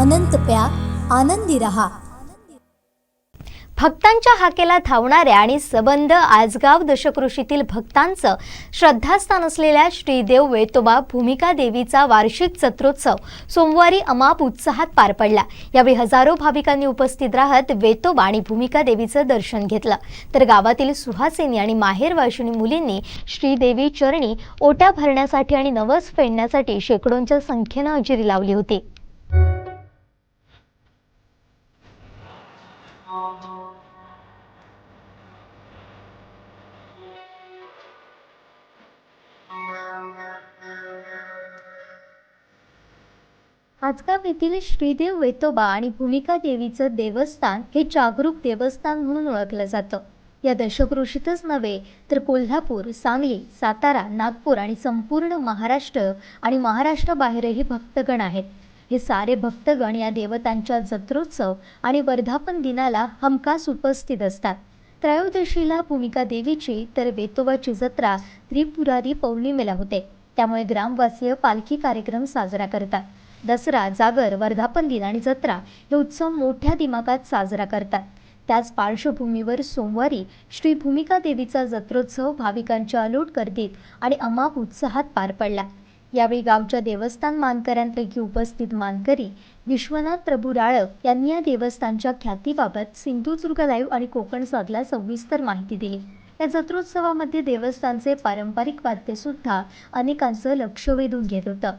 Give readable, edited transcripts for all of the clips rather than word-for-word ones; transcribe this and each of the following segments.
अनंत प्या, आनंदी रहा। भक्तांच्या हाकेला धावणाऱ्या आणि सबंध आजगाव दशकृषीतील भक्तांचं श्रद्धास्थान असलेल्या श्रीदेव वेतोबा भूमिका देवीचा वार्षिक जत्रोत्सव सोमवारी अमाप उत्साहात पार पडला। यावेळी हजारो भाविकांनी उपस्थित राहत वेतोबा आणि भूमिका देवीचं दर्शन घेतलं, तर गावातील सुहासिनी आणि माहेरवाशिणी मुलींनी श्रीदेवी चरणी ओट्या भरण्यासाठी आणि नवस फेडण्यासाठी शेकडोंच्या संख्येनं हजेरी लावली होती। आजगाव येथील श्रीदेव वेतोबा आणि भूमिका देवीचं देवस्थान हे जागरूक देवस्थान म्हणून ओळखलं जातं। या दशकृषीतच नव्हे तर कोल्हापूर, सांगली, सातारा, नागपूर आणि संपूर्ण महाराष्ट्र आणि महाराष्ट्राबाहेरही भक्तगण आहेत। हे सारे भक्तगण या देवतांच्या जत्रोत्सव आणि वर्धापन दिनाला हमखास उपस्थित असतात। त्रयोदशीला भूमिका देवीची तर वेतोबाची जत्रा त्रिपुरारी पौर्णिमेला होते, त्यामुळे ग्रामवासीय पालखी कार्यक्रम साजरा करतात। दसरा, जागर, वर्धापन दिन आणि जत्रा हे उत्सव मोठ्या दिमाखात साजरा करतात। त्याच पार्श्वभूमीवर सोमवारी श्री भूमिका देवीचा जत्रोत्सव भाविकांच्या अलोट गर्दीत आणि अमाप उत्साहात पार पडला। यावेळी गावच्या देवस्थान मानकऱ्यांपैकी उपस्थित मानकरी विश्वनाथ प्रभू राळक यांनी या देवस्थानच्या ख्यातीबाबत सिंधुदुर्ग लाईव्ह आणि कोकण साधला सविस्तर माहिती दिली। या जत्रोत्सवामध्ये देवस्थानचे पारंपरिक वाद्य सुद्धा अनेकांचं लक्ष वेधून घेत होतं।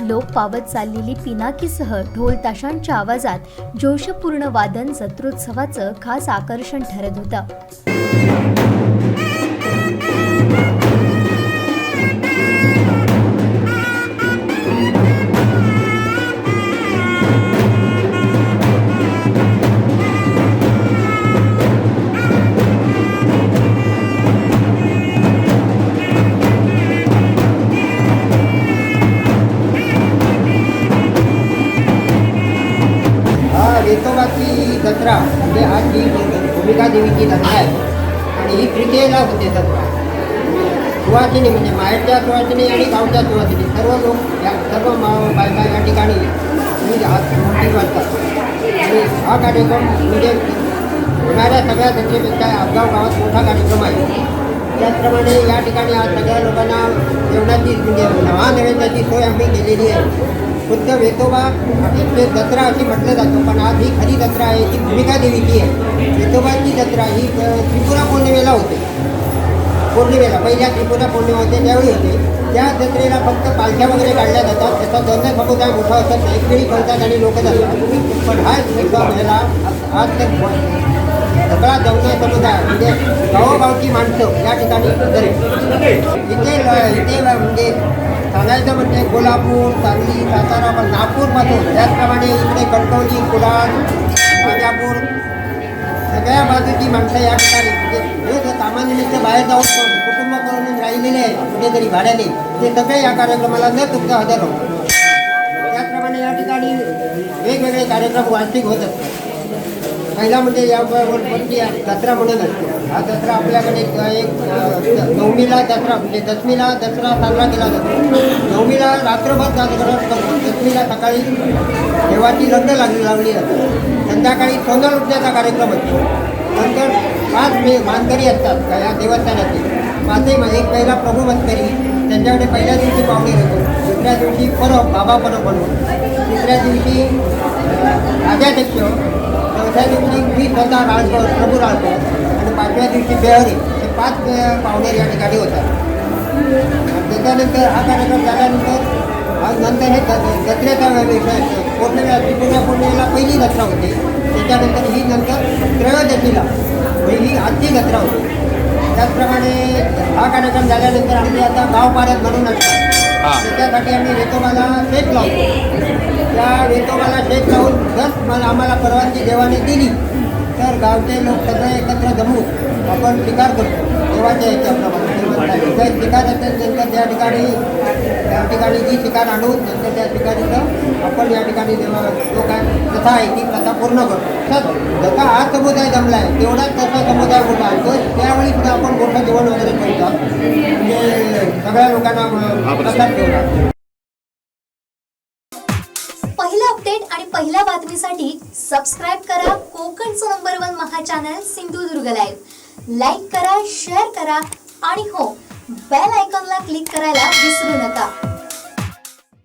लोक पावत चाललेली पिनाकीसह ढोल ताशांच्या आवाजात जोशपूर्ण वादन जत्रोत्सवाचं खास आकर्षण ठरत होतं। वेतोबाची जत्रा म्हणजे आज ही भूमिका देवीची जत्रा आहे आणि ही तृतीयेला होते जत्रा। सुवासिनी म्हणजे माहेरच्या सुवासिनी आणि गावच्या सुवासिनी सर्व लोक सर्व बायका या ठिकाणी मोठी वाटतात आणि हा कार्यक्रम म्हणजे होणाऱ्या सगळ्या जत्रेपेक्षा आजगाव गावात मोठा कार्यक्रम आहे। त्याचप्रमाणे या ठिकाणी आज सगळ्या लोकांना जेवणाची म्हणजे नैवेद्याची सोय आम्ही केलेली आहे। खुद्द वेतोबा इथले जत्रा अशी म्हटलं जातं, पण आज ही खरी जत्रा आहे ती भूमिका देवीची आहे। वेतोबाची जत्रा ही त्रिपुरा पौर्णिमेला होते, पहिल्या त्रिपुरा पौर्णिमा होते त्यावेळी होते। त्या जत्रेला फक्त पालख्या वगैरे काढल्या जातात, त्याचा दोन समुदाय मोठा असतात, एकवेळी करतात आणि लोक जातात। पण हा वेळेला आज तर सगळा जवळ समुदाय म्हणजे गावोगावची माणसं या ठिकाणी इथे म्हणजे सांगायचं म्हणजे कोल्हापूर, सांगली, सातारा, पण नागपूरपासून त्याचप्रमाणे इकडे कणकवली, कुडाळ, राजापूर सगळ्या बाजूची माणसं या ठिकाणी म्हणजे जे कामानिमित्त बाहेर जाऊन कुटुंब करून राहिलेले आहे कुठेतरी भाड्याने, ते सगळे या कार्यक्रमाला न चुकता हजर होतात। त्याचप्रमाणे या ठिकाणी वेगवेगळे कार्यक्रम वार्षिक होत असतात। पहिला म्हणजे यावरती जत्रा म्हणून असतो। हा दसरा आपल्याकडे एक नवमीला दसरा म्हणजे दशमीला दसरा साजरा केला जातो। नवमीला रात्रभर जागरण करतो, दशमीला सकाळी देवाची लग्न लावली जाते, संध्याकाळी सोनं लुटण्याचा कार्यक्रम असतो। नंतर 5 मानकरी असतात या देवस्थानाचे, 5 एक पहिला प्रभू मानकरी, त्यांच्याकडे पहिल्या दिवशी पाहुणे येतो, दुसऱ्या दिवशी परब बाबा परब बनवतो, तिसऱ्या दिवशी राजाध्यक्ष, चौथ्या दिवशी मी स्वतः राळतो प्रभू राळतो आणि 5व्या दिवशी बेहरी, हे 5 पाहुणे या ठिकाणी होतात। त्याच्यानंतर हा कार्यक्रम झाल्यानंतर नंतर हे जत्रेचा विषय पौर्णिमेला त्रिपुरा पौर्णिमेला पहिली जत्रा होते, त्याच्यानंतर ही नंतर त्रयोदशीला ही आजची जत्रा होती। त्याचप्रमाणे हा कार्यक्रम झाल्यानंतर आम्ही आता गाव पारत म्हणून असतात, त्याच्यासाठी आम्ही वेतोबाला शेत लावतो। त्या वेतोबाला शेत लावून जर आम्हाला परवानगी देवाने दिली तर गावचे लोक सगळे एकत्र जमून आपण शिकार करतो देवाच्या याच्याप्रमाणे जर शिकार असेल नंतर त्या ठिकाणी जी शिकार आणून नंतर त्या ठिकाणीचं आपण या ठिकाणी जो काय प्रथा आहे ती प्रथा पूर्ण करतो तर जसा हा समुदाय जमला आहे तेवढाच तसा समुदाय मोठा आहे तो त्यावेळी सुद्धा आपण मोठं जेवण वगैरे करतो म्हणजे सगळ्या लोकांना प्रसाद ठेवला. पहिला अपडेट आणि पहिल्या बातमीसाठी सबस्क्राईब करा कोकणचं नंबर 1 महा चॅनल सिंधुदुर्ग लाईव्ह. लाईक करा, शेअर करा आणि हो बेल आयकॉनला क्लिक करायला विसरू नका.